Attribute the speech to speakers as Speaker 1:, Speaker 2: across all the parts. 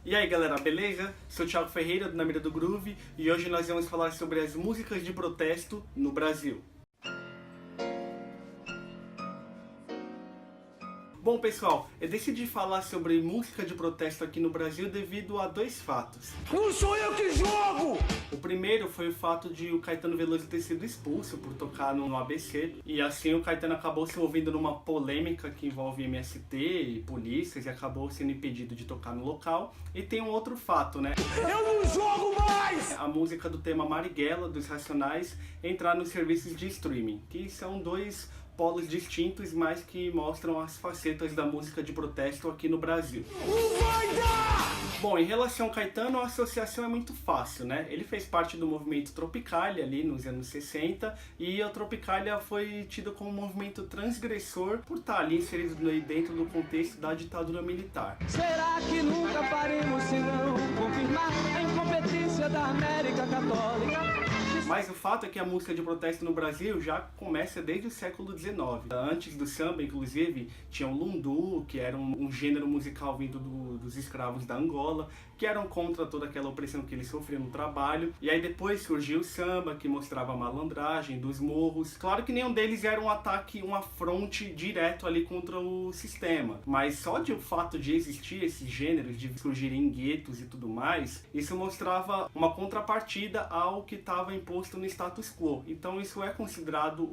Speaker 1: E aí galera, beleza? Sou o Thiago Ferreira, do Na Mira do Groove, e hoje nós vamos falar sobre as músicas de protesto no Brasil. Bom pessoal, eu decidi falar sobre música de protesto aqui no Brasil devido a dois fatos.
Speaker 2: Não sou eu que jogo!
Speaker 1: O primeiro foi o fato de o Caetano Veloso ter sido expulso por tocar no ABC, e assim o Caetano acabou se envolvendo numa polêmica que envolve MST e polícias e acabou sendo impedido de tocar no local. E tem um outro fato, né?
Speaker 2: Eu não jogo mais!
Speaker 1: A música do tema Marighella, dos Racionais, entrar nos serviços de streaming, que são dois polos distintos, mas que mostram as facetas da música de protesto aqui no Brasil.
Speaker 2: Não vai dar!
Speaker 1: Bom, em relação ao Caetano, a associação é muito fácil, né? Ele fez parte do movimento Tropicália ali nos anos 60 e a Tropicália foi tida como um movimento transgressor por estar ali inserido dentro do contexto da ditadura militar.
Speaker 3: Será que nunca faremos se não confirmar a incompetência da América Católica?
Speaker 1: Mas o fato é que a música de protesto no Brasil já começa desde o século XIX. Antes do samba, inclusive, tinha o lundu, que era um gênero musical vindo dos escravos da Angola, que eram contra toda aquela opressão que eles sofriam no trabalho. E aí depois surgiu o samba, que mostrava a malandragem dos morros. Claro que nenhum deles era um ataque, um afronte direto ali contra o sistema. Mas só o fato de existir esses gêneros, de surgirem guetos e tudo mais, isso mostrava uma contrapartida ao que estava imposto no status quo. Então isso é considerado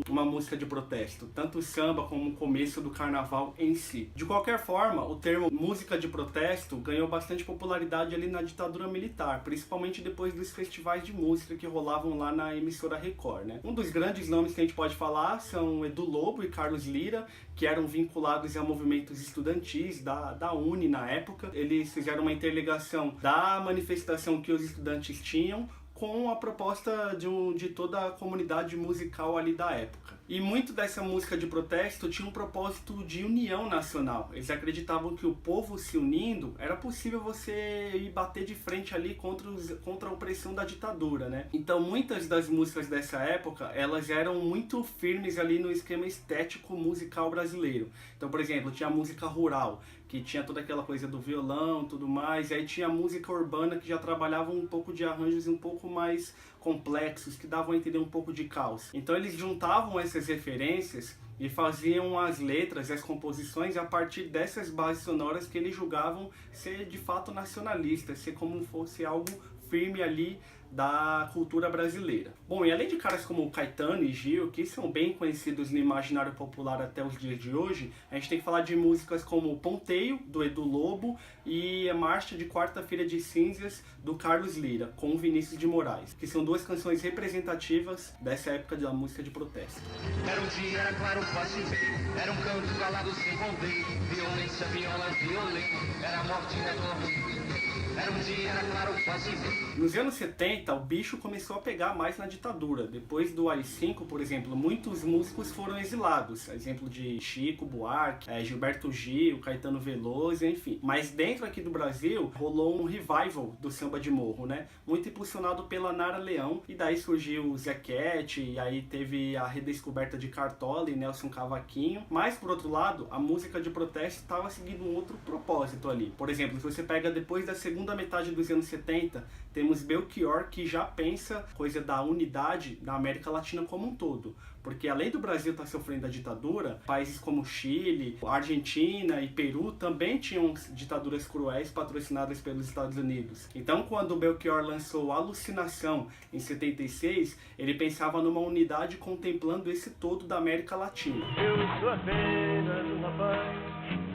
Speaker 1: uma música de protesto, tanto o samba como o começo do carnaval em si. De qualquer forma, o termo música de protesto ganhou bastante popularidade ali na ditadura militar, principalmente depois dos festivais de música que rolavam lá na emissora Record, né? Um dos grandes nomes que a gente pode falar são Edu Lobo e Carlos Lyra, que eram vinculados a movimentos estudantis da UNE na época. Eles fizeram uma interligação da manifestação que os estudantes tinham com a proposta de toda a comunidade musical ali da época. E muito dessa música de protesto tinha um propósito de união nacional. Eles acreditavam que o povo se unindo, era possível você ir bater de frente ali contra a opressão da ditadura, né? Então muitas das músicas dessa época, elas eram muito firmes ali no esquema estético musical brasileiro. Então, por exemplo, tinha a música rural, que tinha toda aquela coisa do violão e tudo mais, e aí tinha a música urbana que já trabalhava um pouco de arranjos um pouco mais complexos, que davam a entender um pouco de caos. Então eles juntavam essas referências e faziam as letras e as composições a partir dessas bases sonoras que eles julgavam ser de fato nacionalistas, ser como fosse algo firme ali da cultura brasileira. Bom, e além de caras como Caetano e Gil, que são bem conhecidos no imaginário popular até os dias de hoje, a gente tem que falar de músicas como Ponteio, do Edu Lobo, e a Marcha de Quarta-feira de Cinzas, do Carlos Lyra, com Vinícius de Moraes, que são duas canções representativas dessa época da música de protesto.
Speaker 4: Era um dia, era claro, fácil ver, era um canto falado sem ponteio, violência, viola, violento, era a morte na torre. Era um dia, era claro, fácil ver.
Speaker 1: Nos anos 70, o bicho começou a pegar mais na ditadura. Depois do AI-5, por exemplo, muitos músicos foram exilados. Exemplo de Chico Buarque, Gilberto Gil, Caetano Veloso, enfim. Mas dentro aqui do Brasil, rolou um revival do samba de morro, né? Muito impulsionado pela Nara Leão. E daí surgiu o Zequete, e aí teve a redescoberta de Cartola e Nelson Cavaquinho. Mas, por outro lado, a música de protesto estava seguindo um outro propósito ali. Por exemplo, se você pega depois da segunda metade dos anos 70, temos Belchior, que já pensa coisa da unidade da América Latina como um todo. Porque além do Brasil estar sofrendo a ditadura, países como Chile, Argentina e Peru também tinham ditaduras cruéis patrocinadas pelos Estados Unidos. Então, quando o Belchior lançou Alucinação em 76, ele pensava numa unidade contemplando esse todo da América Latina.
Speaker 5: Eu sou apenas um rapaz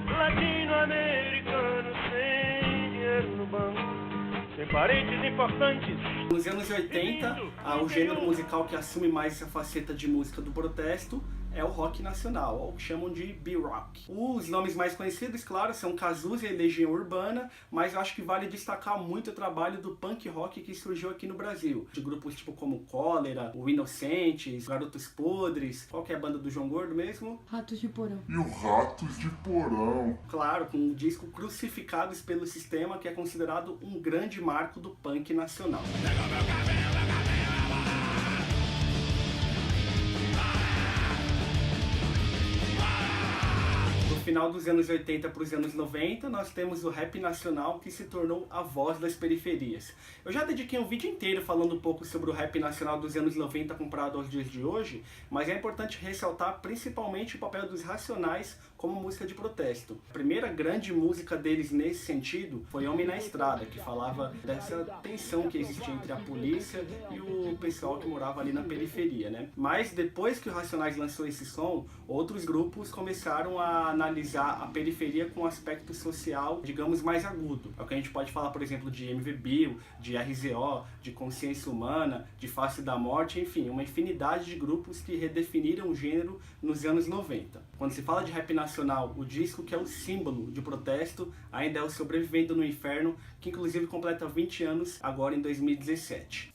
Speaker 5: latino-americano sem dinheiro no banco, sem parentes importantes.
Speaker 1: Nos anos 80, o gênero musical que assume mais essa faceta de música do protesto é o rock nacional, ou que chamam de B-Rock. Os nomes mais conhecidos, claro, são Cazuza e Legião Urbana, mas eu acho que vale destacar muito o trabalho do punk rock que surgiu aqui no Brasil, de grupos tipo como Cólera, o Inocentes, Garotos Podres, qual que é a banda do João Gordo mesmo?
Speaker 6: Ratos de Porão.
Speaker 7: E o Ratos de Porão.
Speaker 1: Claro, com um disco Crucificados pelo Sistema, que é considerado um grande marco do punk nacional. final dos anos 80 para os anos 90, nós temos o rap nacional que se tornou a voz das periferias. Eu já dediquei um vídeo inteiro falando um pouco sobre o rap nacional dos anos 90 comparado aos dias de hoje, mas é importante ressaltar principalmente o papel dos Racionais como música de protesto. A primeira grande música deles nesse sentido foi Homem na Estrada, que falava dessa tensão que existia entre a polícia e o pessoal que morava ali na periferia, né? Mas depois que o Racionais lançou esse som, outros grupos começaram a analisar a periferia com um aspecto social, digamos, mais agudo. É o que a gente pode falar, por exemplo, de MV Bill, de RZO, de Consciência Humana, de Face da Morte, enfim, uma infinidade de grupos que redefiniram o gênero nos anos 90. Quando se fala de rap nacional, o disco que é o símbolo de protesto ainda é o Sobrevivendo no Inferno, que inclusive completa 20 anos agora em 2017.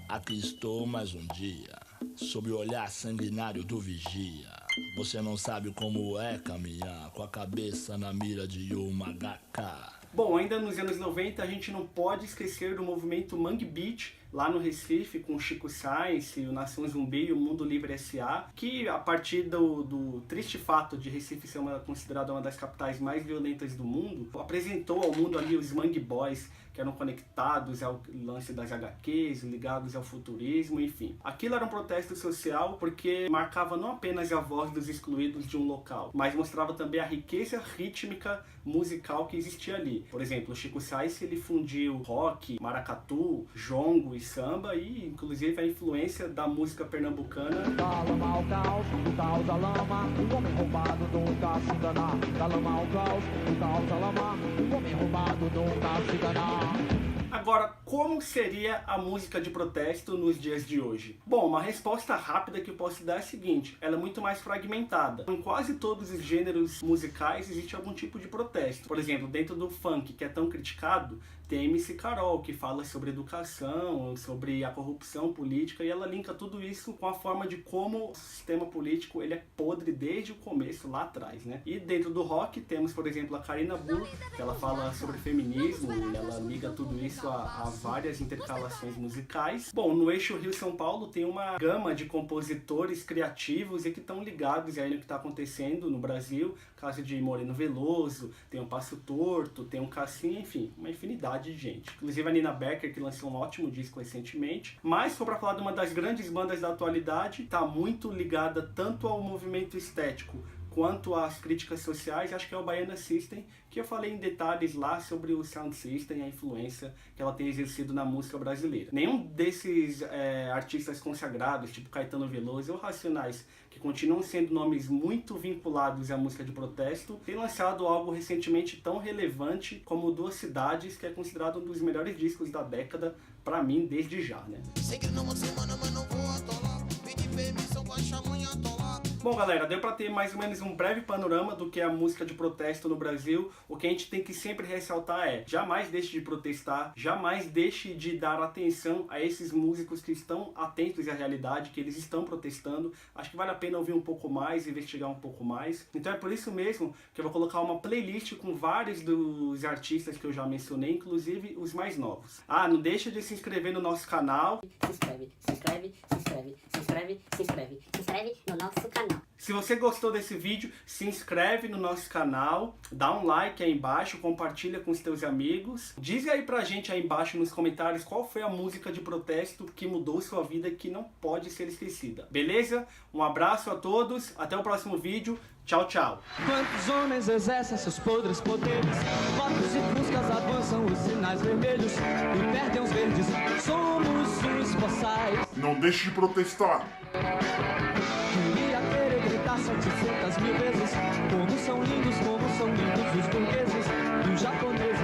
Speaker 6: Aqui estou mais um dia, sob o olhar sanguinário do vigia. Você não sabe como é caminhar com a cabeça na mira de uma HK.
Speaker 1: Bom, ainda nos anos 90 a gente não pode esquecer do movimento Mangue Beat, lá no Recife, com o Chico Sainz, o Nação Zumbi e o Mundo Livre S.A., que a partir do triste fato de Recife ser considerada uma das capitais mais violentas do mundo, apresentou ao mundo ali os Mangue Boys, que eram conectados ao lance das HQs, ligados ao futurismo, enfim. Aquilo era um protesto social porque marcava não apenas a voz dos excluídos de um local, mas mostrava também a riqueza rítmica musical que existia ali. Por exemplo, o Chico Sainz, ele fundiu rock, maracatu, jongo e samba, e inclusive a influência da música pernambucana.
Speaker 3: Da lama ao caos, do caos à lama, o homem roubado nunca se enganar. Da lama ao caos, do caos à lama, o homem roubado nunca se enganar.
Speaker 1: Agora, como seria a música de protesto nos dias de hoje? Bom, uma resposta rápida que eu posso dar é a seguinte: ela é muito mais fragmentada. Em quase todos os gêneros musicais existe algum tipo de protesto. Por exemplo, dentro do funk, que é tão criticado, tem MC Carol, que fala sobre educação, sobre a corrupção política, e ela linka tudo isso com a forma de como o sistema político ele é podre desde o começo, lá atrás, né? E dentro do rock temos, por exemplo, a Karina Burr, que ela fala sobre feminismo, e ela liga tudo isso a várias intercalações musicais. Bom, no eixo Rio-São Paulo tem uma gama de compositores criativos e que estão ligados aí no que está acontecendo no Brasil, caso de Moreno Veloso, tem o Passo Torto, tem o Cassim, enfim, uma infinidade de gente. Inclusive a Nina Becker, que lançou um ótimo disco recentemente. Mas, se for para falar de uma das grandes bandas da atualidade, está muito ligada tanto ao movimento estético quanto às críticas sociais, acho que é o Baiana System, que eu falei em detalhes lá sobre o Sound System e a influência que ela tem exercido na música brasileira. Nenhum desses artistas consagrados, tipo Caetano Veloso ou Racionais, que continuam sendo nomes muito vinculados à música de protesto, tem lançado algo recentemente tão relevante como Duas Cidades, que é considerado um dos melhores discos da década, pra mim, desde já, né? Bom, galera, deu para ter mais ou menos um breve panorama do que é a música de protesto no Brasil. O que a gente tem que sempre ressaltar é: jamais deixe de protestar, jamais deixe de dar atenção a esses músicos que estão atentos à realidade, que eles estão protestando. Acho que vale a pena ouvir um pouco mais, investigar um pouco mais. Então é por isso mesmo que eu vou colocar uma playlist com vários dos artistas que eu já mencionei, inclusive os mais novos. Ah, não deixa de se inscrever no nosso canal.
Speaker 8: Se inscreve, se inscreve, se inscreve, se inscreve, se inscreve. Se inscreve no nosso canal.
Speaker 1: Se você gostou desse vídeo, se inscreve no nosso canal, dá um like aí embaixo, compartilha com os teus amigos. Diz aí pra gente aí embaixo nos comentários qual foi a música de protesto que mudou sua vida e que não pode ser esquecida. Beleza? Um abraço a todos, até o próximo vídeo. Tchau, tchau.
Speaker 3: Quantos homens exercem seus podres poderes? Motos e fuscas avançam os sinais vermelhos e perdem os verdes. Somos os boçais.
Speaker 7: Não deixe de protestar.
Speaker 3: Queria querer gritar 700 mil vezes como são lindos os burgueses e os japoneses.